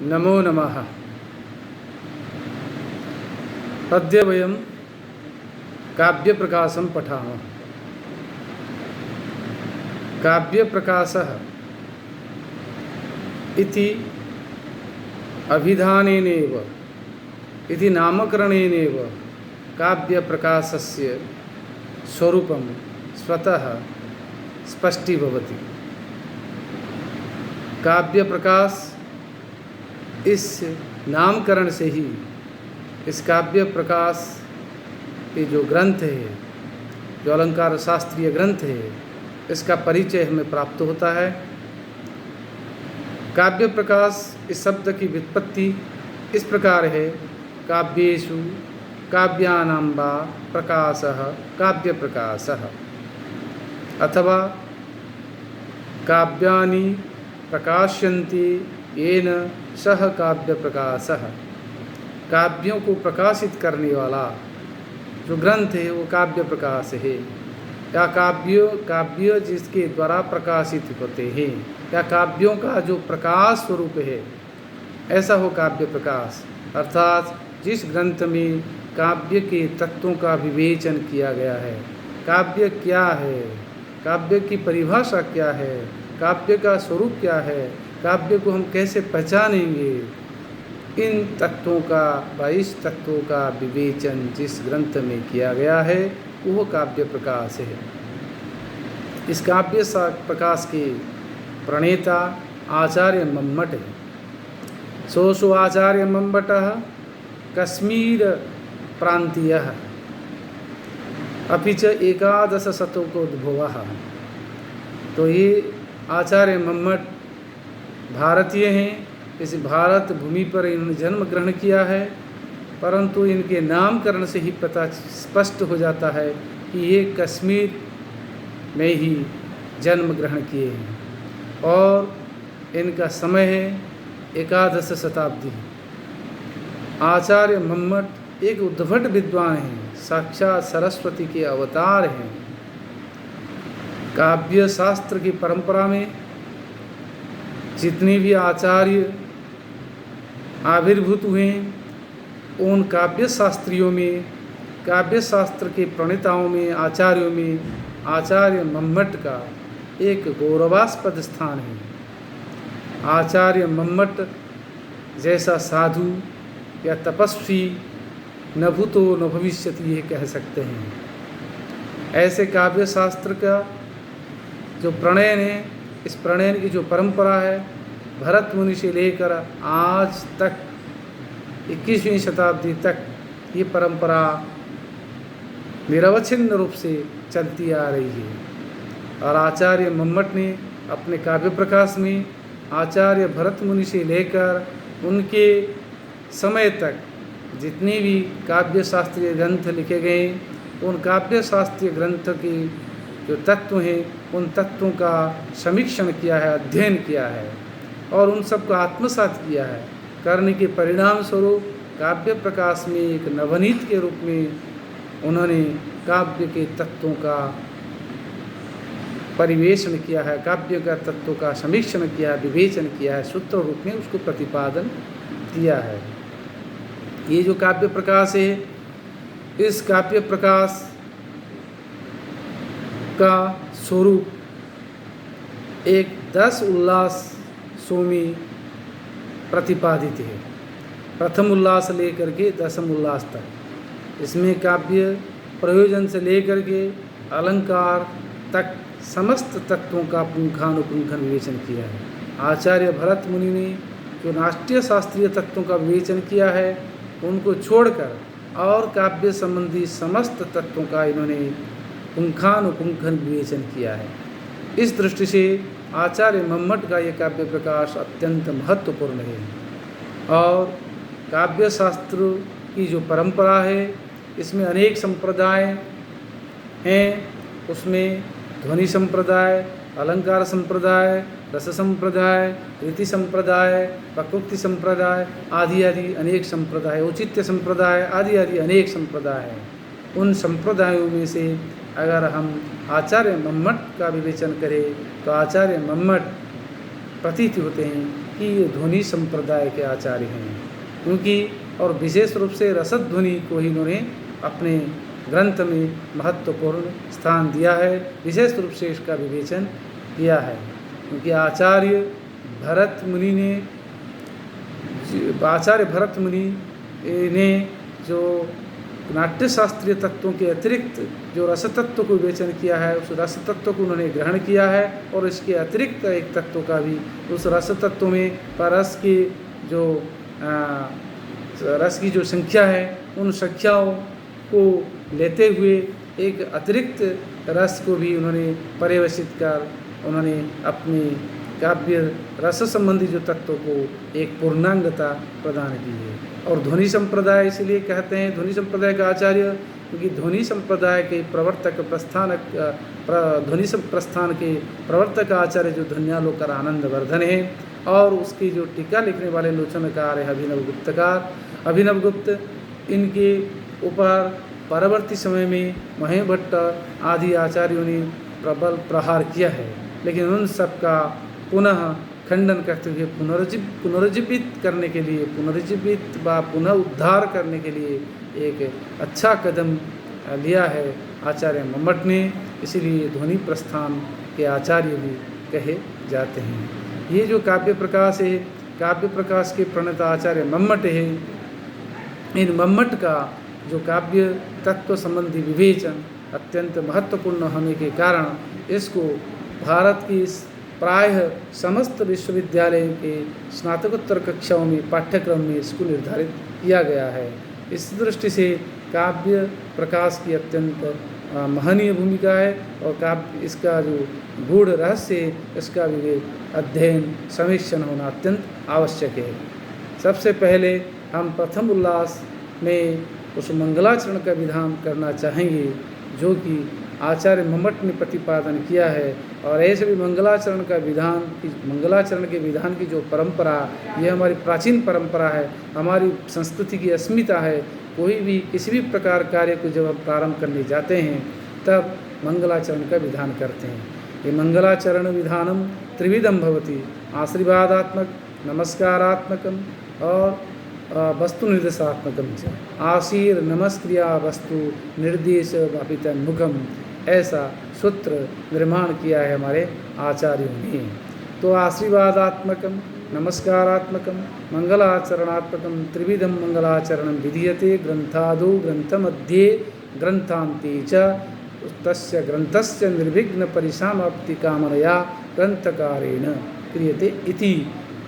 नमो नमः। अद्य वयं काव्यप्रकाशं पठामः। काव्यप्रकाशः इति अभिधानेनैव इति नामकरणेनैव काव्यप्रकाशस्य स्वरूपं स्वतः स्पष्टीभवति। काव्यप्रकाश इस नामकरण से ही इस काव्य प्रकाश के जो ग्रंथ है, जो अलंकार शास्त्रीय ग्रंथ है, इसका परिचय हमें प्राप्त होता है। काव्य प्रकाश इस शब्द की व्युत्पत्ति इस प्रकार है: काव्येषु काव्यानां वा प्रकाशः काव्य प्रकाशः, अथवा काव्यानि प्रकाश्यन्ति येन सह काव्य प्रकाशः। काव्यों को प्रकाशित करने वाला जो ग्रंथ है वो काव्य प्रकाश है, या काव्य जिसके द्वारा प्रकाशित होते हैं, या काव्यों का जो प्रकाश स्वरूप है, ऐसा हो काव्य प्रकाश। अर्थात जिस ग्रंथ में काव्य के तत्वों का विवेचन किया गया है, काव्य क्या है, काव्य की परिभाषा क्या है, काव्य का स्वरूप क्या है, काव्य को हम कैसे पहचानेंगे, इन तत्वों का व इस तत्वों का विवेचन जिस ग्रंथ में किया गया है वह काव्य प्रकाश है। इस काव्य प्रकाश के प्रणेता आचार्य मम्मट है। सो आचार्य मम्मटः कश्मीर प्रांतीयः अपि च 11 शतकोद्भवः। तो ये आचार्य मम्मट भारतीय हैं। इस भारत भूमि पर इन्होंने जन्म ग्रहण किया है, परंतु इनके नामकरण से ही पता स्पष्ट हो जाता है कि ये कश्मीर में ही जन्म ग्रहण किए हैं, और इनका समय है 11 शताब्दी। आचार्य मम्मट एक उद्भट विद्वान हैं, साक्षात सरस्वती के अवतार हैं। काव्य शास्त्र की परंपरा में जितने भी आचार्य आविर्भूत हुए, उन काव्य शास्त्रियों में, काव्य शास्त्र के प्रणेताओं में, आचार्यों में आचार्य मम्मट का एक गौरवास्पद स्थान है। आचार्य मम्मट जैसा साधु या तपस्वी न भूतो न भविष्यति, ये कह सकते हैं। ऐसे काव्य शास्त्र का जो प्रणयन है, इस प्रणयन की जो परंपरा है, भरत मुनि से लेकर आज तक 21वीं शताब्दी तक ये परंपरा निरवच्छिन्न रूप से चलती आ रही है। और आचार्य मम्मट ने अपने काव्य प्रकाश में आचार्य भरत मुनि से लेकर उनके समय तक जितने भी काव्य शास्त्रीय ग्रंथ लिखे गए, उन काव्य शास्त्रीय ग्रंथ के जो तत्व हैं, उन तत्वों का समीक्षण किया है, अध्ययन किया है, और उन सब को आत्मसात किया है। करने के परिणाम स्वरूप काव्य प्रकाश में एक नवनीत के रूप में उन्होंने काव्य के तत्वों का परिवेशन किया है, काव्य का तत्वों का समीक्षण किया है, विवेचन किया है, सूत्र रूप में उसको प्रतिपादन किया है। ये जो काव्य प्रकाश है, इस काव्य प्रकाश का स्वरूप एक 10 उल्लासों में प्रतिपादित है। प्रथम उल्लास लेकर के 10वें उल्लास तक इसमें काव्य प्रयोजन से लेकर के अलंकार तक समस्त तत्वों का पुंखानुपुंखन विवेचन किया है। आचार्य भरत मुनि ने जो नाट्य शास्त्रीय तत्वों का विवेचन किया है, उनको छोड़कर और काव्य संबंधी समस्त तत्वों का इन्होंने पुंखानुपुंखन विवेचन किया है। इस दृष्टि से आचार्य मम्मट का ये काव्य प्रकाश अत्यंत महत्वपूर्ण है। और काव्य शास्त्र की जो परंपरा है, इसमें अनेक संप्रदाय हैं। उसमें ध्वनि संप्रदाय, अलंकार संप्रदाय, रस संप्रदाय, रीति संप्रदाय, प्रकृति संप्रदाय आदि आदि अनेक संप्रदाय, औचित्य संप्रदाय आदि आदि अनेक संप्रदाय हैं। उन संप्रदायों में से अगर हम आचार्य मम्मट का विवेचन करें तो आचार्य मम्मट प्रतीत होते हैं कि ये ध्वनि संप्रदाय के आचार्य हैं, क्योंकि और विशेष रूप से रसद ध्वनि को ही इन्होंने अपने ग्रंथ में महत्वपूर्ण स्थान दिया है, विशेष रूप से इसका विवेचन किया है। क्योंकि आचार्य भरत मुनि ने जो नाट्य शास्त्रीय तत्वों के अतिरिक्त जो रस तत्व को विवेचन किया है, उस रस तत्व को उन्होंने ग्रहण किया है, और इसके अतिरिक्त एक तत्व का भी उस रस तत्व में रस की जो संख्या है, उन संख्याओं को लेते हुए एक अतिरिक्त रस को भी उन्होंने पर्यवेक्षित कर उन्होंने अपने काव्य रस संबंधी जो तत्व को एक पूर्णांगता प्रदान की है। और ध्वनि संप्रदाय इसलिए कहते हैं ध्वनि संप्रदाय का आचार्य, क्योंकि ध्वनि संप्रदाय के ध्वनि प्रस्थान के प्रवर्तक आचार्य जो ध्वन्यालोकर आनंदवर्धन है, और उसकी जो टीका लिखने वाले लोचनकार है अभिनव गुप्त, इनके ऊपर परवर्ती समय में महेश भट्ट आदि आचार्यों ने प्रबल प्रहार किया है, लेकिन उन सब का पुनः खंडन करते हुए पुनर्जीवित करने के लिए पुनः उद्धार करने के लिए एक अच्छा कदम लिया है आचार्य मम्मट ने। इसीलिए ध्वनि प्रस्थान के आचार्य भी कहे जाते हैं। ये जो काव्य प्रकाश है, काव्य प्रकाश के प्रणेता आचार्य मम्मट है। इन मम्मट का जो काव्य तत्व संबंधी विवेचन अत्यंत महत्वपूर्ण होने के कारण इसको भारत की प्रायः समस्त विश्वविद्यालयों के स्नातकोत्तर कक्षाओं में पाठ्यक्रम में इसको निर्धारित किया गया है। इस दृष्टि से काव्य प्रकाश की अत्यंत महनीय भूमिका है, और इसका जो गूढ़ रहस्य है, इसका विवेक अध्ययन समीक्षण होना अत्यंत आवश्यक है। सबसे पहले हम प्रथम उल्लास में उस मंगलाचरण का विधान करना चाहेंगे जो कि आचार्य मम्मट ने प्रतिपादन किया है। और ऐसे भी मंगलाचरण के विधान की जो परंपरा, यह हमारी प्राचीन परंपरा है, हमारी संस्कृति की अस्मिता है। कोई भी किसी भी प्रकार कार्य को जब हम प्रारंभ करने जाते हैं तब मंगलाचरण का विधान करते हैं। ये मंगलाचरण विधानम त्रिविधम भवति, आशीर्वादात्मक, नमस्कारात्मकम और वस्तु निर्देशात्मकम च। आशीर नमस्क्रिया वस्तु निर्देश वापित मुखम, ऐसा सूत्र निर्माण किया है हमारे आचार्यों ने। तो आशीर्वादात्मकम, नमस्कारात्मकम, मंगलाचरणात्मकम त्रिविधम मंगलाचरणं विधीयते ग्रंथादौ ग्रंथमध्ये ग्रंथान्ते च तस्य ग्रंथस्य निर्विघ्न परिसमाप्ति कामनया ग्रंथकारेण क्रियते इति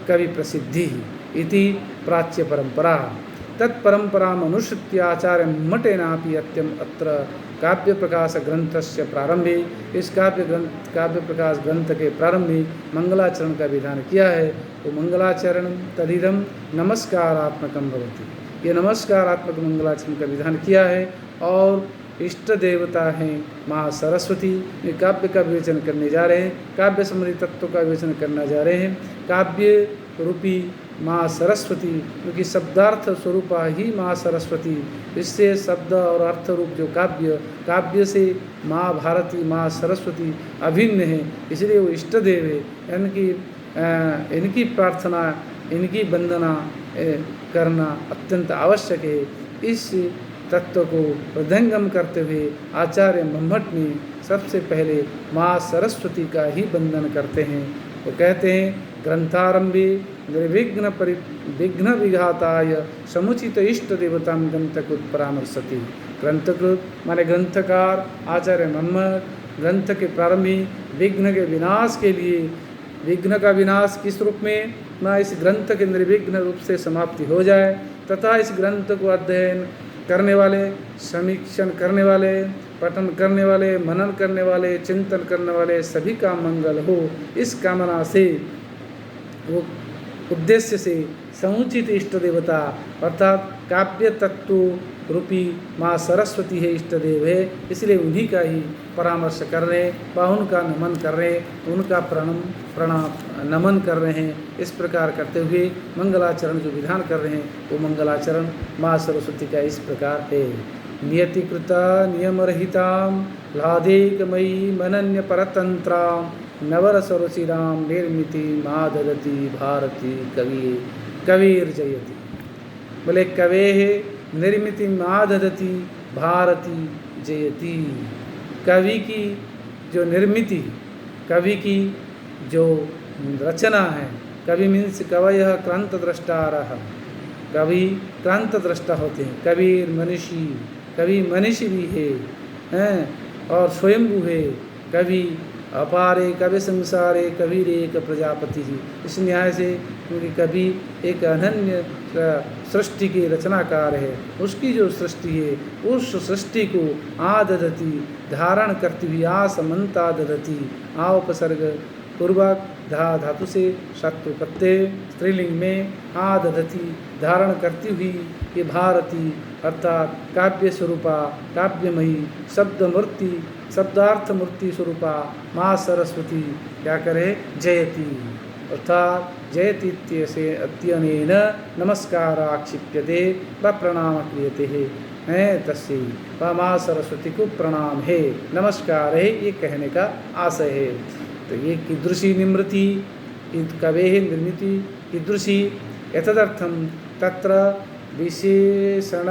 कवि प्रसिद्धि इति प्राच्य परंपरा। तत्परंपरामनुसृत्य आचार्य मम्मटेनापि अत्र काव्य प्रकाश ग्रंथस्य प्रारंभे, इस काव्य प्रकाश ग्रंथ के प्रारंभ में मंगलाचरण का विधान किया है। तो मंगलाचरण तदिदम नमस्कारात्मकम भवति, ये नमस्कारात्मक मंगलाचरण का विधान किया है। और इष्ट देवता हैं माँ सरस्वती, ये काव्य का विवेचन करने जा रहे हैं, काव्य संबंधी तत्वों का विवेचन करना जा रहे हैं। काव्य रूपी माँ सरस्वती, क्योंकि शब्दार्थ स्वरूपा ही माँ सरस्वती, इससे शब्द और अर्थ रूप जो काव्य से माँ भारती, माँ सरस्वती अभिन्न है, इसलिए वो इष्ट देव है। इनकी प्रार्थना, इनकी वंदना करना अत्यंत आवश्यक है। इस तत्व को हृदयंगम करते हुए आचार्य मम्मट ने सबसे पहले माँ सरस्वती का ही वंदन करते हैं। वो कहते हैं ग्रंथारंभे विघ्न विघाताय समुचित इष्ट देवतां ग्रंथकृत परामर्शति। ग्रंथकृत माने ग्रंथकार आचार्य मम्मट ग्रंथ के प्रारंभ में विघ्न के विनाश के लिए, विघ्न का विनाश किस रूप में, ना इस ग्रंथ के निर्विघ्न रूप से समाप्ति हो जाए, तथा इस ग्रंथ को अध्ययन करने वाले, समीक्षण करने वाले, पठन करने वाले, मनन करने वाले, चिंतन करने वाले सभी का मंगल हो, इस कामना से, वो उद्देश्य से समुचित इष्ट देवता अर्थात काव्य तत्व रूपी माँ सरस्वती है, इष्ट देव है, इसलिए उन्हीं का ही परामर्श कर रहे हैं व उनका नमन कर रहे हैं, उनका प्रणाम नमन कर रहे हैं। इस प्रकार करते हुए मंगलाचरण जो विधान कर रहे हैं वो मंगलाचरण माँ सरस्वती का इस प्रकार है। नियतिकृता नियमरहितां लादेकमयी मनन्य परतंत्रां नवरस रुचिराम निर्मिति माददति भारती कवि कवीर जयति। बोले कवेः निर्मिति माददति भारती जयति। कवि की जो निर्मिति, कवि की जो रचना है, कवि मीन्स कवयः क्रांत द्रष्टारः, कवि क्रांत दृष्टा होते हैं। कबीर मनीषी, कवि मनीषी भी हैं और स्वयंभू है। कवि अपारे कवि संसारे कबीर एक प्रजापति ही। इस न्याय से क्योंकि कवि एक अनन्य सृष्टि के रचनाकार है, उसकी जो सृष्टि है उस सृष्टि को आदधति धारण करती हुई आसमंता दधति आ उपसर्ग पूर्वक धा धातु से शत्रु प्रत्यय स्त्रीलिंग में आदधति धारण करती हुई ये भारती अर्थात काव्य स्वरूपा काव्यमयी शब्द मूर्ति शब्दार्थ मूर्ति स्वरूपा माँ सरस्वती क्या करे जयति अर्थात जयति इत्यस्य अत्यनेन नमस्कार आक्षिप्यते व प्रणाम क्रियते है तस्यै व माँ सरस्वती को प्रणाम है नमस्कार है ये कहने का आशय है। तो ये कीदृशी निमृति कवेः निर्मिति कीदृशी एतदर्थं तत्र विशेषण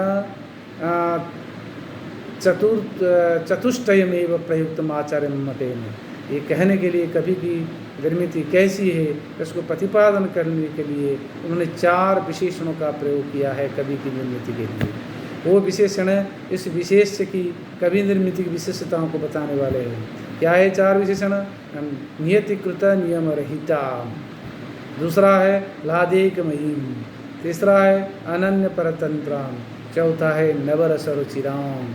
चतुष्टयमेव प्रयुक्तम् आचार्य मतेन। ये कहने के लिए कवि की निर्मिति कैसी है इसको प्रतिपादन करने के लिए उन्होंने 4 विशेषणों का प्रयोग किया है कवि की निर्मिति के लिए। वो विशेषण इस विशेष की कवि निर्मिति की विशेषताओं को बताने वाले हैं। क्या है 4 विशेषण? नियतिकृत नियम रहिता, दूसरा है लादेकमयीम, तीसरा है अनन्य परतंत्राम, चौथा है नवरस रुचिराम।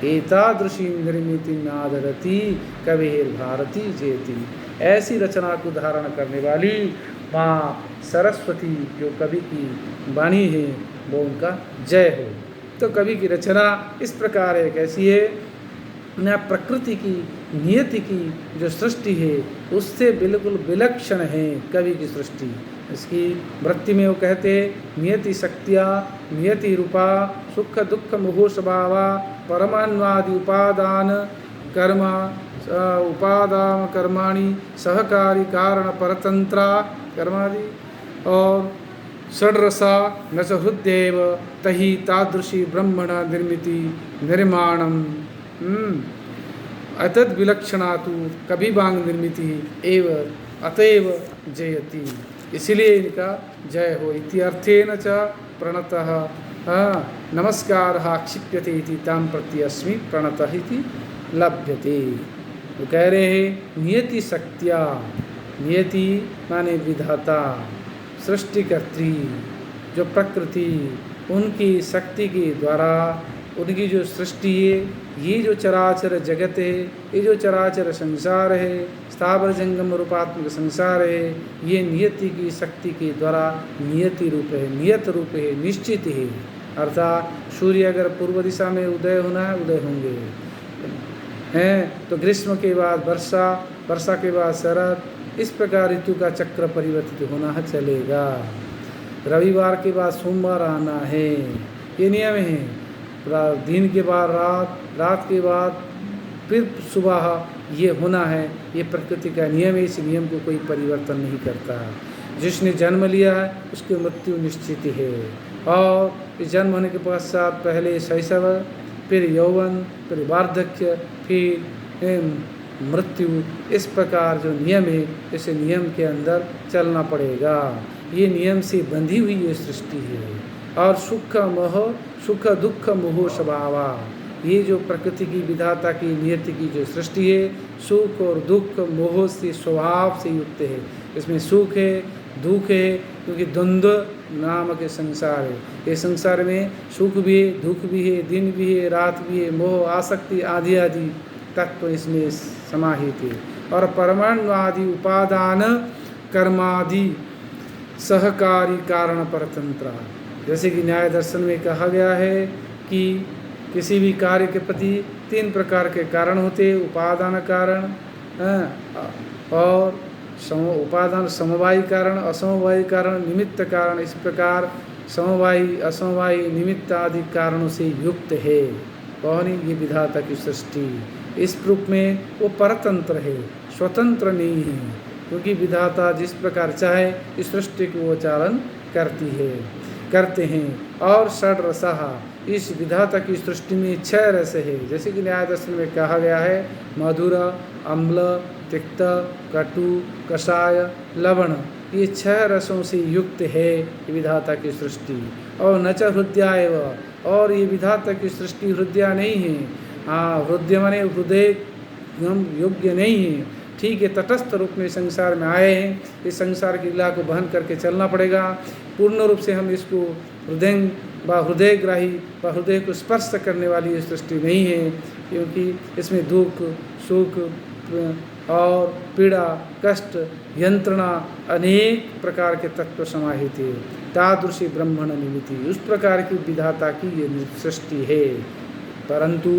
एतादृशी निर्मिति नादरती कविर भारती जयति। ऐसी रचना को धारण करने वाली माँ सरस्वती जो कवि की वाणी है वो उनका जय हो। तो कवि की रचना इस प्रकार है, कैसी है न प्रकृति की नियति की जो सृष्टि है उससे बिल्कुल विलक्षण है कवि की सृष्टि। इसकी वृत्ति में वो कहते हैं नियति शक्तिया नियति रूपा सुख दुख मोह स्वभावा परमान्वादि उपादान कर्म उपादान कर्माणि सहकारी कारण परतंत्रा कर्मादि और षड्रसा न च हृदयेव तहि तादृशी ब्रह्मण निर्मिति निर्माणम अतद विलक्षणा तो कवि वांग निर्मिति एव अतएव जयति। इसलिए इनका जय हो। इत्यर्थेन च प्रणतः नमस्कारः क्षिप्यते इति तां प्रति अस्मि प्रणतः इति लभ्यते। तो कह रहे हैं नियति शक्तिया, नियति माने विधाता सृष्टिकर्त्री जो प्रकृति उनकी शक्ति के द्वारा उनकी जो सृष्टि है ये जो चराचर जगत है ये जो चराचर संसार है स्थावर जंगम रूपात्मक संसार है ये नियति की शक्ति के द्वारा नियति रूप है, नियत रूप है, निश्चित है। अर्थात सूर्य अगर पूर्व दिशा में उदय होना है उदय होंगे हैं, तो ग्रीष्म के बाद वर्षा, वर्षा के बाद शरद, इस प्रकार ऋतु का चक्र परिवर्तित होना है चलेगा। रविवार के बाद सोमवार आना है ये नियम है। दिन के बाद रात, रात के बाद फिर सुबह ये होना है, ये प्रकृति का नियम है। इस नियम को कोई परिवर्तन नहीं करता। जिसने जन्म लिया है उसकी मृत्यु निश्चित है और इस जन्म होने के पश्चात पहले शैशव, फिर यौवन, फिर वार्धक्य, फिर मृत्यु। इस प्रकार जो नियम है इस नियम के अंदर चलना पड़ेगा। ये नियम से बंधी हुई ये सृष्टि है। और सुख मोह, सुख दुख मोह स्वभावा, ये जो प्रकृति की विधाता की नियति की जो सृष्टि है सुख और दुख मोह से स्वभाव से युक्त है। इसमें सुख है दुख है क्योंकि द्वंद्व नामक संसार है। ये संसार में सुख भी है दुख भी है दिन भी है रात भी है मोह आसक्ति आदि आदि तत्व इसमें समाहित है। और परमाणु आदि उपादान कर्मादि सहकारी कारण परतंत्र, जैसे कि न्याय दर्शन में कहा गया है कि किसी भी कार्य के प्रति 3 प्रकार के कारण होते, उपादान कारण और उपादान समवायी कारण, असमवायी कारण, निमित्त कारण। इस प्रकार समवायी असमवायी निमित्त आदि कारणों से युक्त है कौन? ये विधाता की सृष्टि। इस रूप में वो परतंत्र है, स्वतंत्र नहीं है, क्योंकि विधाता जिस प्रकार चाहे इस सृष्टि को वो चालन करते हैं। और षड रसः, इस विधाता की सृष्टि में 6 रस है, जैसे कि न्याय दर्शन में कहा गया है, मधुर, अम्ल, तिक्त, कटु, कषाय, लवण, ये 6 रसों से युक्त है विधाता की सृष्टि। और न च हृदया एव, और ये विधाता की सृष्टि हृदया नहीं है। हाँ, हृदय माने हृदय योग्य नहीं है। ठीक है, तटस्थ रूप में संसार में आए हैं, इस संसार की लीला को वहन करके चलना पड़ेगा। पूर्ण रूप से हम इसको हृदयग्राही व हृदय को स्पर्श करने वाली ये सृष्टि नहीं है, क्योंकि इसमें दुख, सुख और पीड़ा, कष्ट, यंत्रणा, अनेक प्रकार के तत्व समाहित है। तादृशी ब्रह्मण निमिति, उस प्रकार की विधाता की ये सृष्टि है। परंतु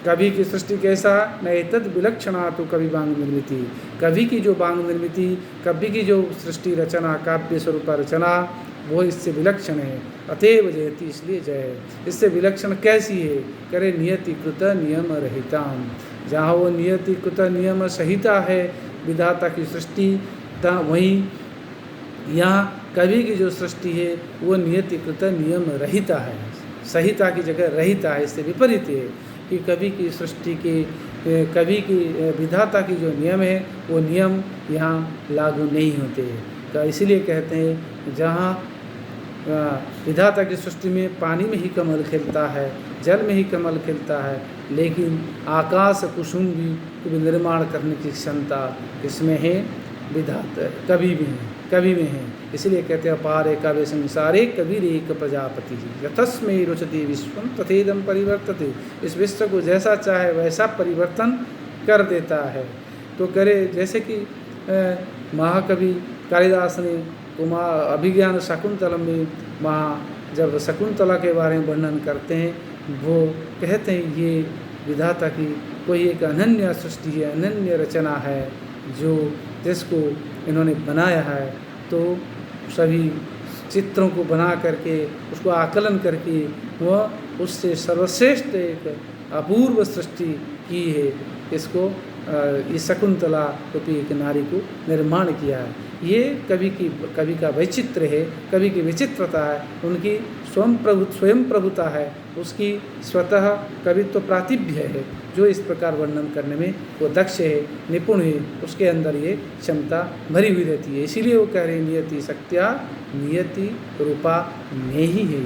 कवि की सृष्टि कैसा, न एतद विलक्षणा तो कवि बांग निर्मिति, कवि की जो बांग निर्मिति, कवि की जो सृष्टि रचना, काव्य स्वरूप रचना, वो इससे विलक्षण है। अतएव जयति, इसलिए जय। इससे विलक्षण कैसी है, करे नियतिकृत नियम रहिताम, जहाँ वो नियतिकृत नियम सहिता है विधाता की सृष्टि, वहीं यहाँ कवि की जो सृष्टि है वो नियतिकृत नियम रहिता है, सहिता की जगह रहिता है। इससे विपरीत है कि कवि की सृष्टि के कवि की विधाता की जो नियम है वो नियम यहाँ लागू नहीं होते। तो इसीलिए कहते हैं जहाँ विधाता की सृष्टि में पानी में ही कमल खिलता है, जल में ही कमल खिलता है, लेकिन आकाश कुसुम भी निर्माण करने की क्षमता इसमें है, विधाता कवि में है। इसलिए कहते हैं अपारे काव्य संसारे कबीर एक प्रजापति, यथस्मै रुचति विश्वम तथेदम परिवर्तते, इस विश्व को जैसा चाहे वैसा परिवर्तन कर देता है। तो करे जैसे कि महाकवि कालिदास ने कुमार अभिज्ञान शकुंतलम में जब शकुंतला के बारे में वर्णन करते हैं, वो कहते हैं ये विधाता की कोई एक अनन्य सृष्टि है, अनन्य रचना है, जो जिसको इन्होंने बनाया है। तो सभी चित्रों को बना करके उसको आकलन करके वह उससे सर्वश्रेष्ठ एक अपूर्व सृष्टि की है। इसको इस शकुंतला रूपी एक नारी को निर्माण किया है। ये कवि का वैचित्र है, कवि की विचित्रता है, उनकी स्वयं प्रभुता है, उसकी स्वतः कवित्व प्रातिभ्य है, जो इस प्रकार वर्णन करने में वो दक्ष है, निपुण है, उसके अंदर ये क्षमता भरी हुई रहती है। इसीलिए वो कह रहे नियति शक्त्या नियति रूपा नहीं है,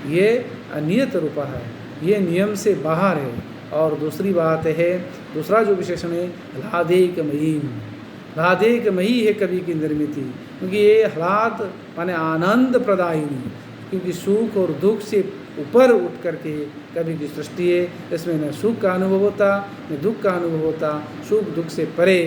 ये अनियत रूपा है, ये नियम से बाहर है। और दूसरी बात है, दूसरा जो विशेषण है ह्लादेकमयी, ह्लादेकमयी है कवि की निर्मिति, क्योंकि ये ह्लाद माने आनंद प्रदायिनी, क्योंकि सुख और दुख से ऊपर उठ करके कवि की सृष्टि है। इसमें न सुख का अनुभव होता न दुख का अनुभव होता, सुख दुख से परे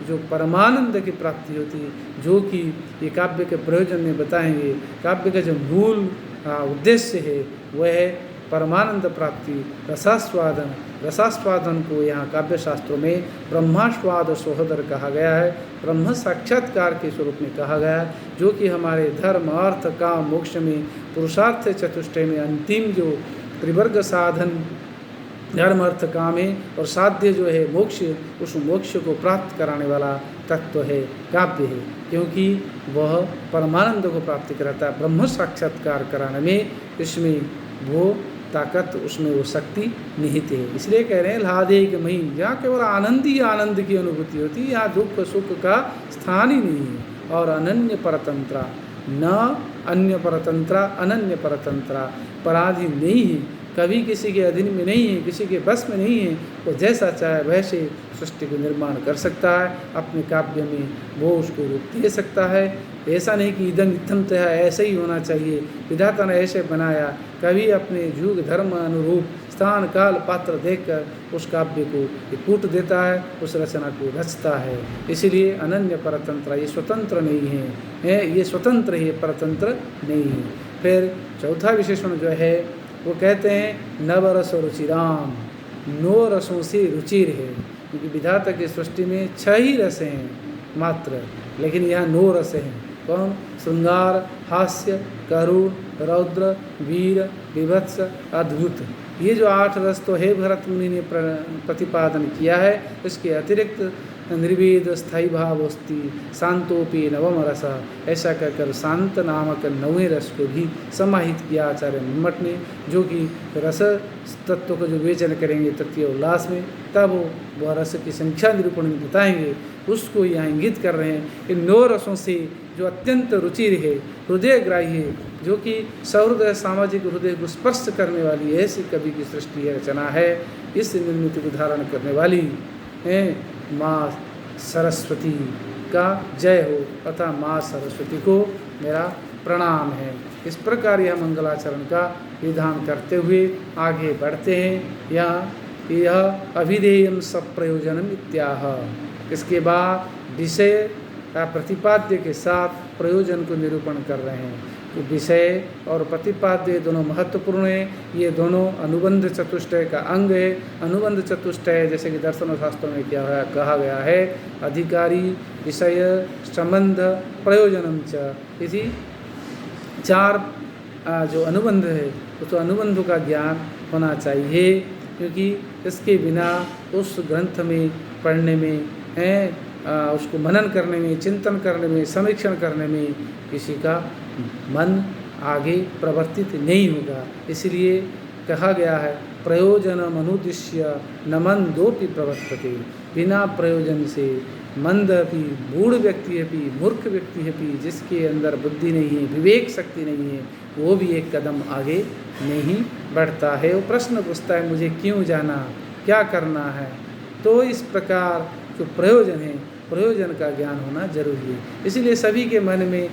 जो परमानंद की प्राप्ति होती, जो कि ये काव्य के प्रयोजन में बताएंगे। काव्य का जो मूल उद्देश्य है वह है परमानंद प्राप्ति, रसास्वादन। रसास्वादन को यहाँ काव्य शास्त्रों में ब्रह्मास्वाद सोहदर कहा गया है, ब्रह्म साक्षात्कार के स्वरूप में कहा गया है, जो कि हमारे धर्म अर्थ काम मोक्ष में पुरुषार्थ चतुष्टय में अंतिम जो त्रिवर्ग साधन धर्म अर्थ काम है और साध्य जो है मोक्ष, उस मोक्ष को प्राप्त कराने वाला तत्व है काव्य है, क्योंकि वह परमानंद को प्राप्त कराता है। ब्रह्म साक्षात्कार कराने में इसमें वो ताकत, उसमें वो शक्ति निहित है। इसलिए कह रहे हैं ह्लादेकमयी, जहाँ केवल आनंद ही आनंद की अनुभूति होती है, यहाँ दुख सुख का स्थान ही नहीं है। और अनन्य परतंत्रा, न अन्य परतंत्रा, अनन्य परतंत्रा, पराधीन नहीं है, कभी किसी के अधीन में नहीं है, किसी के बस में नहीं है। वो जैसा चाहे वैसे सृष्टि को निर्माण कर सकता है, अपने काव्य में वो उसको रूप दे सकता है। ऐसा नहीं कि इदम इत्थम तय ऐसे ही होना चाहिए, विधाता ने ऐसे बनाया। कभी अपने युग धर्म अनुरूप स्थान काल पात्र देखकर उस काव्य को कूट देता है, उस रचना को रचता है। इसीलिए अनन्य परतंत्र, ये स्वतंत्र नहीं है, ये स्वतंत्र ही परतंत्र नहीं है। फिर चौथा विशेषण जो है वो कहते हैं नवरस रुचिराम, 9 रसों से रुचिर है, क्योंकि विधाता की सृष्टि में 6 ही रस हैं मात्र, लेकिन यहाँ 9 रस हैं। कौन? श्रृंगार, हास्य, करुण, रौद्र, वीर, विभत्स, अद्भुत। ये जो 8 रस तो है भरत मुनि ने प्रतिपादन किया है। इसके अतिरिक्त निर्वेद स्थायी भावस्ति शांतोपि नवम रस, ऐसा कहकर शांत नामक नवें रस को भी समाहित किया आचार्य मम्मट ने, जो कि रस तत्व को जो विवेचन करेंगे तृतीय उल्लास में, तब वह रस की संख्या निरूपण में बताएंगे, उसको यहाँ इंगित कर रहे हैं। इन 9 रसों से जो अत्यंत रुचिर है, हृदयग्राही है, जो कि सहृदय सामाजिक हृदय को स्पर्श करने वाली ऐसी कवि की सृष्टि है, रचना है, इस निर्मित को धारण करने वाली है माँ सरस्वती का जय हो, अतः माँ सरस्वती को मेरा प्रणाम है। इस प्रकार यह मंगलाचरण का विधान करते हुए आगे बढ़ते हैं। यह अभिधेयम सप्रयोजनम इत्याह। इसके बाद विषय का प्रतिपाद्य के साथ प्रयोजन को निरूपण कर रहे हैं। तो विषय और प्रतिपाद्य दोनों महत्वपूर्ण है। ये दोनों अनुबंध चतुष्टय का अंग है। अनुबंध चतुष्टय जैसे कि दर्शन शास्त्रों में क्या है कहा गया है, अधिकारी विषय संबंध प्रयोजनम च, इसी 4 जो अनुबंध है तो अनुबंधों का ज्ञान होना चाहिए, क्योंकि इसके बिना उस ग्रंथ में पढ़ने में उसको मनन करने में, चिंतन करने में, समीक्षण करने में किसी का मन आगे प्रवर्तित नहीं होगा। इसलिए कहा गया है प्रयोजनम अनुद्दिश्य न मंदोपि प्रवर्तते। बिना प्रयोजन से मंद अपि, मूढ़ व्यक्ति अपि, मूर्ख व्यक्ति अपि, जिसके अंदर बुद्धि नहीं है, विवेक शक्ति नहीं है, वो भी एक कदम आगे नहीं बढ़ता है। वो प्रश्न पूछता है मुझे क्यों जाना, क्या करना है। तो इस प्रकार जो प्रयोजन है, प्रयोजन का ज्ञान होना जरूरी है। इसलिए सभी के मन में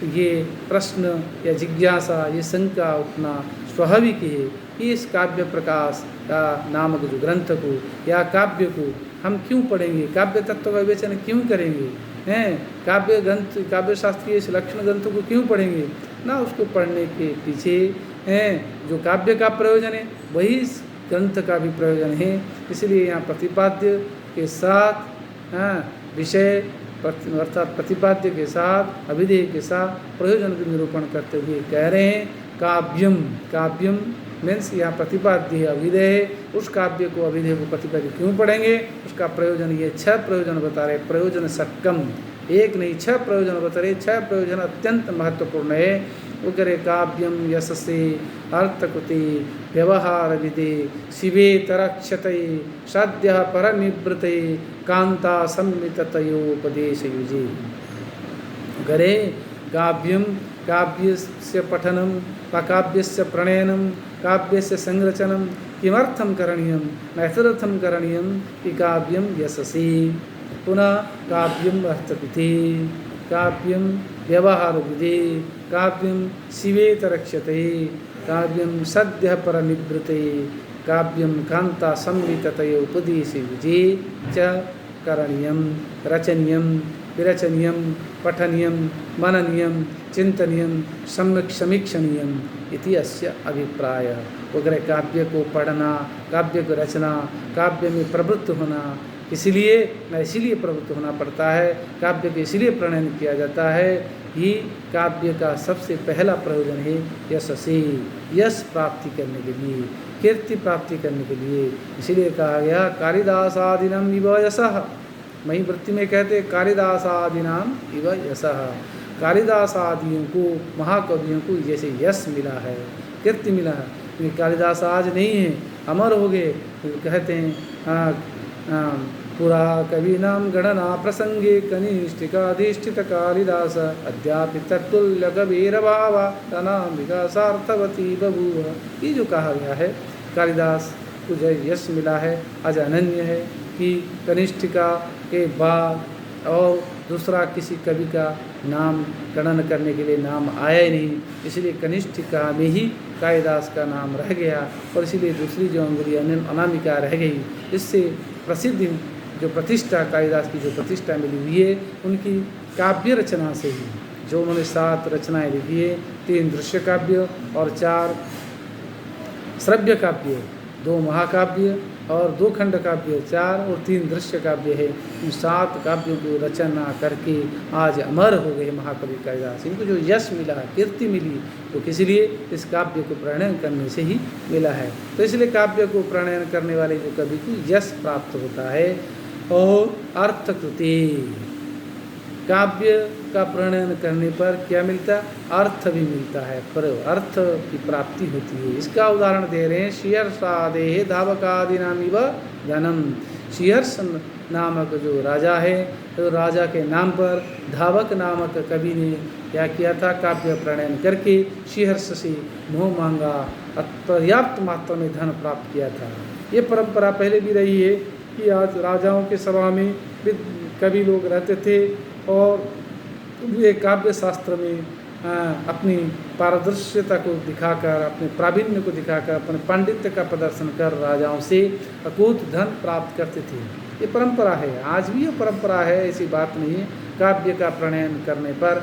ये प्रश्न या जिज्ञासा, ये शंका उठना स्वाभाविक है कि इस काव्य प्रकाश का नामक जो ग्रंथ को या काव्य को हम क्यों पढ़ेंगे, काव्य तत्व का विवेचन क्यों करेंगे, हैं काव्य ग्रंथ, काव्य शास्त्रीय इस लक्षण ग्रंथों को क्यों पढ़ेंगे ना। उसको पढ़ने के पीछे हैं जो काव्य का प्रयोजन है, वही इस ग्रंथ का भी प्रयोजन है। इसलिए यहाँ प्रतिपाद्य के साथ विषय अर्थात प्रतिपाद्य के साथ अभिधेय के साथ प्रयोजन का निरूपण करते हुए कह रहे हैं काव्यम। काव्यम मीन्स यहाँ प्रतिपाद्य है, अभिधेय है। उस काव्य को, अभिधेय को प्रतिपाद्य क्यों पढ़ेंगे, उसका प्रयोजन ये 6 प्रयोजन बता रहे। प्रयोजन षट्कम, 1 नहीं 6 प्रयोजन बता रहे। 6 प्रयोजन अत्यंत महत्वपूर्ण है। वो करे काव्यम यशसे अर्थकृते व्यवहार विदे शिवे तरक्षते साध्य परनिवृते कांता संमिततयोपदेश युजे। करे काव्यम, काव्यस्य पठनम व काव्यस्य प्रणयनम, काव्यस्य संरचनम किमर्थम करणीयम नैतदर्थम करणीयम कि काव्यम यशसे। पुनः काव्यम अर्थकृते, काव्यम व्यवहार विदे, काव्यम शिवेत रक्षते, काव्यम सद्य परनिवृते, काव्यम कांता संविततय उपदेश विजे च करणीयम रचनीयम विरचनीयम पठनीयम मननीयम चिंतनीयम सम्यक समीक्षणीयम इति अस्य अभिप्राय। वगैरह काव्य को पढ़ना, काव्य को रचना, काव्य में प्रवृत्त होना, इसीलिए प्रवृत्त होना पड़ता है। काव्य के इसलिए प्रणयन किया जाता है कि काव्य का सबसे पहला प्रयोजन है यशसे, यश प्राप्ति करने के लिए, कीर्ति प्राप्ति करने के लिए। इसीलिए कहा गया कालिदासादिनम इव यशः। वहीं वृत्ति में कहते कालिदासादिनाम इव यशः। कालिदास आदियों को, महाकवियों को जैसे यश मिला है, कीर्ति मिला है। कालिदास आज नहीं है, अमर हो गए। कहते हैं पुरा कवीनाम गणना प्रसंगे कनिष्ठिकाधिष्ठित कालिदास अद्यापि तत्तुल्य कबीरभावा तनाम विकासार्थवती बभूव। ये जो कहा गया है कालिदास को जो यश मिला है आज अनन्य है कि कनिष्ठिका के बाद और दूसरा किसी कवि का नाम गणन करने के लिए नाम आया ही नहीं। इसलिए कनिष्ठिका में ही कालिदास का नाम रह गया और इसीलिए दूसरी जो अंगुली अनामिका रह गई। इससे प्रसिद्ध जो प्रतिष्ठा, कालिदास की जो प्रतिष्ठा मिली हुई है उनकी काव्य रचना से ही, जो उन्होंने 7 रचनाएं लिखी है, 3 दृश्य काव्य और 4 श्रव्य काव्य, 2 महाकाव्य और 2 खंड काव्य, 4 और 3 दृश्य काव्य है। इन 7 काव्यों को रचना करके आज अमर हो गए महाकवि कालिदास। इनको जो यश मिला, कीर्ति मिली, तो किस लिए इस काव्य को प्रणयन करने से ही मिला है। तो इसलिए काव्य को प्रणयन करने वाले जो कवि को यश प्राप्त होता है। और अर्थकृते। काव्य का प्रणयन करने पर क्या मिलता है? अर्थ भी मिलता है, पर अर्थ की प्राप्ति होती है। इसका उदाहरण दे रहे हैं, शीहर्षादेः धावकादीनामिव धनम। शीहर्ष नामक जो राजा है, तो राजा के नाम पर धावक नामक कवि ने क्या किया था? काव्य प्रणयन करके शीहर्ष से मोह मांगा, पर्याप्त मात्रा में धन प्राप्त किया था। ये परंपरा पहले भी रही है कि आज राजाओं के सभा में कवि लोग रहते थे और वे काव्य शास्त्र में अपनी पारदर्शिता को दिखाकर, अपने प्रावीण्य को दिखाकर, अपने पांडित्य का प्रदर्शन कर राजाओं से अकूत धन प्राप्त करते थे। ये परंपरा है, आज भी ये परंपरा है, ऐसी बात नहीं है। काव्य का प्रणयन करने पर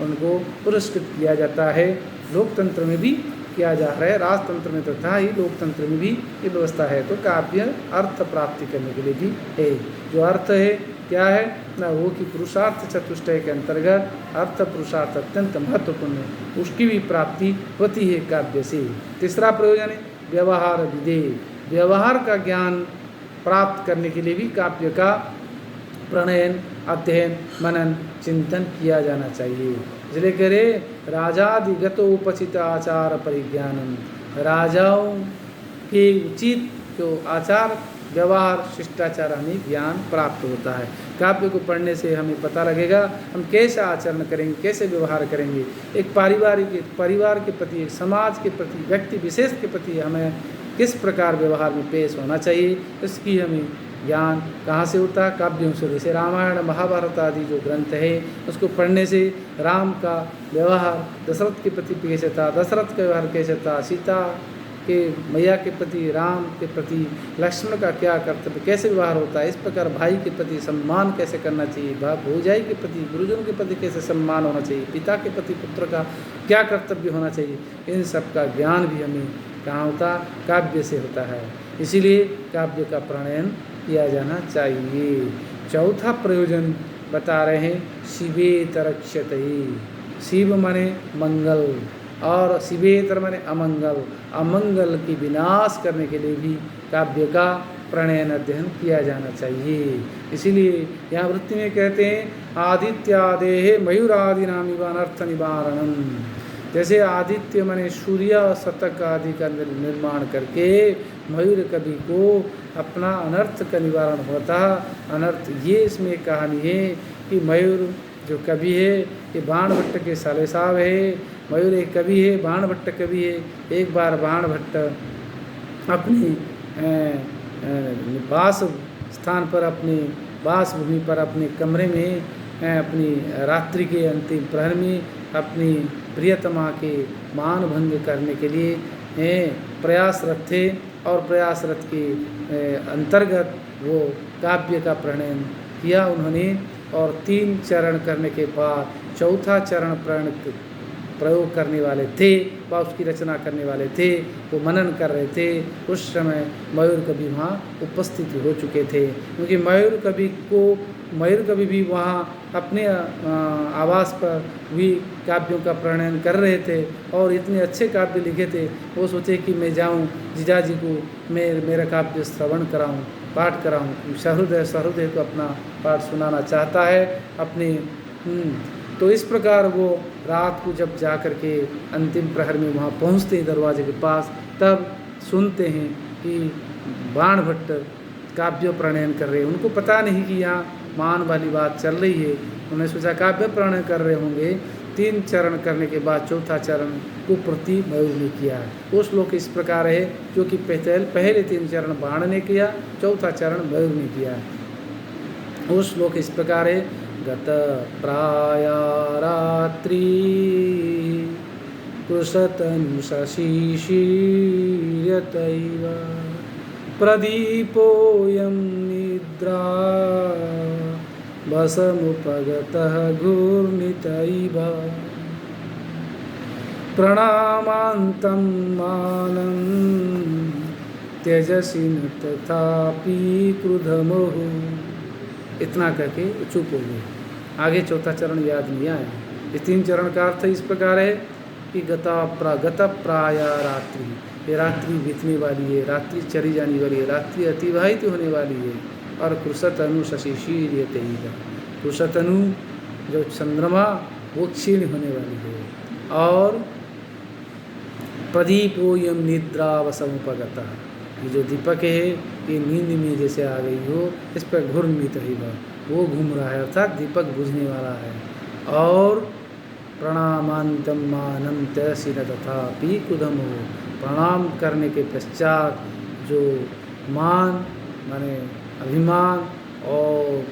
उनको पुरस्कृत किया जाता है। लोकतंत्र में भी किया जा रहा है, राजतंत्र में तो था ही, लोकतंत्र में भी ये व्यवस्था है। तो काव्य अर्थ प्राप्ति करने के लिए भी है। जो अर्थ है क्या है ना, वो कि पुरुषार्थ चतुष्टय के अंतर्गत अर्थ पुरुषार्थ अत्यंत महत्वपूर्ण है, उसकी भी प्राप्ति होती है काव्य से। तीसरा प्रयोजन है व्यवहार विधेय। व्यवहार का ज्ञान प्राप्त करने के लिए भी काव्य का प्रणयन, अध्ययन, मनन, चिंतन किया जाना चाहिए। इसलिए कह रहे राजादिगतोपचित आचार परिज्ञानम। राजाओं के उचित जो आचार व्यवहार शिष्टाचार हमें ज्ञान प्राप्त होता है। काव्य को पढ़ने से हमें पता लगेगा हम कैसे आचरण करेंगे, कैसे व्यवहार करेंगे। एक परिवार के प्रति, एक समाज के प्रति, व्यक्ति विशेष के प्रति हमें किस प्रकार व्यवहार में पेश होना चाहिए, इसकी हमें ज्ञान कहाँ से होता है? काव्यों से। जैसे रामायण महाभारत आदि जो ग्रंथ है, उसको पढ़ने से राम का व्यवहार दशरथ के प्रति कैसे था, दशरथ का व्यवहार कैसे था, सीता के मैया के प्रति, राम के प्रति लक्ष्मण का क्या कर्तव्य, कैसे व्यवहार होता है, इस प्रकार भाई के प्रति सम्मान कैसे करना चाहिए, भौजाई के प्रति, गुरुजनों के प्रति कैसे सम्मान होना चाहिए, पिता के प्रति पुत्र का क्या कर्तव्य होना चाहिए, इन सब का ज्ञान भी हमें कहाँ होता? काव्य से होता है। इसीलिए काव्य का प्रणयन किया जाना चाहिए। चौथा प्रयोजन बता रहे हैं, शिवेतरक्षतये। शिव माने मंगल और शिवेतर माने अमंगल। अमंगल की विनाश करने के लिए भी काव्य का प्रणयन अध्ययन किया जाना चाहिए। इसीलिए यहाँ वृत्ति में कहते हैं आदित्यादेः मयूरादिनामिव अनर्थ निवारणम। जैसे आदित्य माने सूर्य शतक आदि का निर्माण करके मयूर कवि को अपना अनर्थ का निवारण होता। अनर्थ ये इसमें कहानी है कि मयूर जो कवि है ये बाणभट्ट के साले साहब है। मयूर एक कवि है, बाणभट्ट कवि है। एक बार बाणभट्ट अपनी वास स्थान पर, अपनी वास भूमि पर, अपने कमरे में अपनी रात्रि के अंतिम प्रहर में अपनी प्रियतमा के मान भंग करने के लिए प्रयासरत थे और प्रयासरत के अंतर्गत वो काव्य का प्रणयन किया उन्होंने। और 3 चरण करने के बाद चौथा चरण प्रयोग करने वाले थे व उसकी रचना करने वाले थे, वो मनन कर रहे थे। उस समय मयूर कवि वहाँ उपस्थित हो चुके थे, क्योंकि मयूर कवि भी वहाँ अपने आवास पर भी काव्यों का प्रणयन कर रहे थे और इतने अच्छे काव्य लिखे थे। वो सोचे कि मैं जाऊँ जीजाजी को मेरा काव्य श्रवण कराऊँ, पाठ कराऊँ। सहृदय को अपना पाठ सुनाना चाहता है अपने। तो इस प्रकार वो रात को जब जा कर के अंतिम प्रहर में वहाँ पहुँचते हैं दरवाजे के पास, तब सुनते हैं कि बाणभट्ट काव्य प्रणयन कर रहे हैं। उनको पता नहीं कि यहाँ मान वाली बात चल रही है। उन्होंने सोचा काव्य प्रणयन कर रहे होंगे। 3 चरण करने के बाद चौथा चरण को प्रति मयूर ने किया है। वो श्लोक इस प्रकार है, जो कि पहले 3 चरण बाण ने किया, चौथा चरण मयूर ने किया है। वो श्लोक इस प्रकार है, गत प्राया रात्रि कृशतनु शशिशीर्यतैव प्रदीपोऽयं निद्रा वसमुपगतः घूर्णितैव प्रणामान्तं मानं त्यजसि न तथापि क्रुधमोह। इतना करके चुप हो गए। आगे चौथा चरण याद नहीं आया। ये 3 चरण का अर्थ इस प्रकार है कि गत प्राया रात्रि, ये रात्रि बीतने वाली है, रात्रि चली जाने वाली है, रात्रि अतिवाहित होने वाली है। और कृशतनु शशि शीर्यते। कृशतनु जो चंद्रमा वो क्षीण होने वाली है। और प्रदीपोयम निद्रावसमुपगता, ये जो दीपक है ये नींद में जैसे आ गई हो, इस पर घूर्णित ही वो घूम रहा है, अर्थात दीपक बुझने वाला है। और प्रणामांतम मानम तयसी न तथापि कुदम हो, प्रणाम करने के पश्चात जो मान माने अभिमान और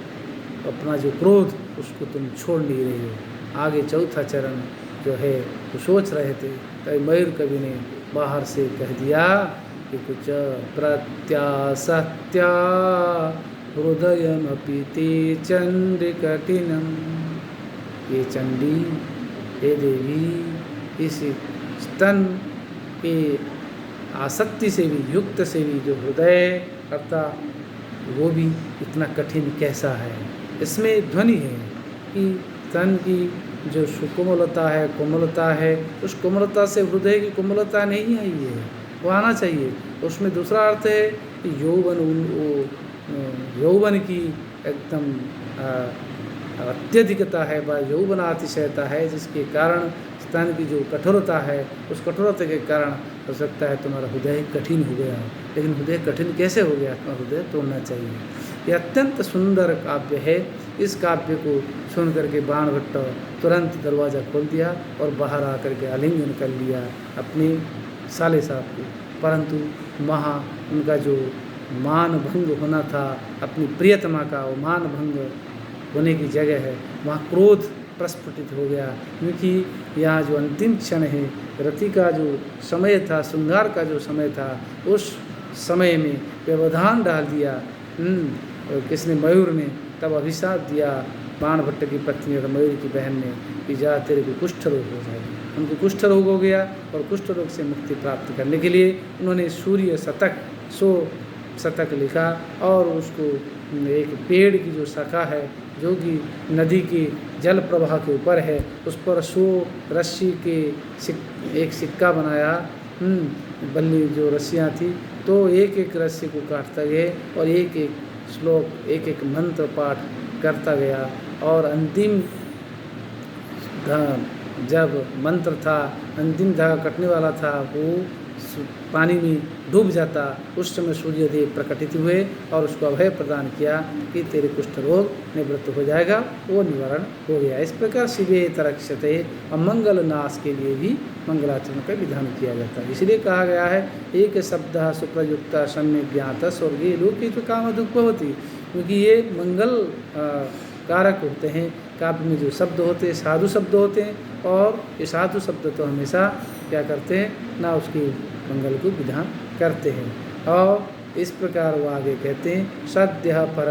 अपना जो क्रोध उसको तुम छोड़ नहीं रही हो। आगे चौथा चरण जो है वो सोच रहे थे, तभी मयूर कवि ने बाहर से कह दिया कि कुछ प्रत्यासत्या हृदयमपि ते चंडी कठिनम। ये चंडी, हे देवी, इस स्तन के आसक्ति से भी युक्त से भी जो हृदय अर्थात वो भी इतना कठिन कैसा है। इसमें ध्वनि है कि स्तन की जो सुकोमलता है, कोमलता है, उस कोमलता से हृदय की कोमलता नहीं आई है, वो आना चाहिए। उसमें दूसरा अर्थ है कि यौवन की एकदम अत्यधिकता है, व यौवनातिशयता है, जिसके कारण स्तन की जो कठोरता है, उस कठोरता के कारण हो सकता है तुम्हारा हृदय कठिन हो गया। लेकिन हृदय कठिन कैसे हो गया? हृदय तोड़ना चाहिए। ये अत्यंत सुंदर काव्य है। इस काव्य को सुन करके बाणभट्ट तुरंत दरवाज़ा खोल दिया और बाहर आकर के आलिंगन कर लिया अपने साले साहब को। परंतु वहाँ उनका जो मान भंग होना था अपनी प्रियतमा का, वो मान भंग होने की जगह है, वहाँ क्रोध प्रस्फुटित हो गया। क्योंकि यहाँ जो अंतिम क्षण है, रति का जो समय था, श्रृंगार का जो समय था, उस समय में व्यवधान डाल दिया। और किसने? मयूर ने। तब अभिशाप दिया बाणभट्ट की पत्नी और मयूर की बहन ने कि जा तेरे को कुष्ठ रोग हो जाएगा। उनको कुष्ठ रोग हो गया और कुष्ठ रोग से मुक्ति प्राप्त करने के लिए उन्होंने सूर्य शतक 100 शतक लिखा और उसको एक पेड़ की जो शाखा है जो कि नदी के जल प्रवाह के ऊपर है, उस पर 100 रस्सी के एक सिक्का बनाया। बल्ली जो रस्सियाँ थी, तो एक एक रस्सी को काटता गया और एक एक श्लोक, एक एक मंत्र पाठ करता गया। और अंतिम जब मंत्र था, अंतिम धागा कटने वाला था, वो पानी में डूब जाता, उस समय सूर्यदेव प्रकटित हुए और उसको अभय प्रदान किया कि तेरे कुष्ठ रोग निवृत्त हो जाएगा। वो निवारण हो गया। इस प्रकार शिवे तरक्षते, अमंगल नाश के लिए भी मंगलाचरण का विधान किया जाता है। इसलिए कहा गया है एक शब्द सुप्रयुक्त सम्यक ज्ञात स्वर्गीय लोके तो काम दुख भवति, क्योंकि ये मंगल कारक होते हैं। काव्य में जो शब्द होते हैं साधु शब्द होते हैं, और ये साधु शब्द तो हमेशा क्या करते हैं ना, उसकी मंगल को विधान करते हैं। और इस प्रकार वो आगे कहते हैं सद्य पर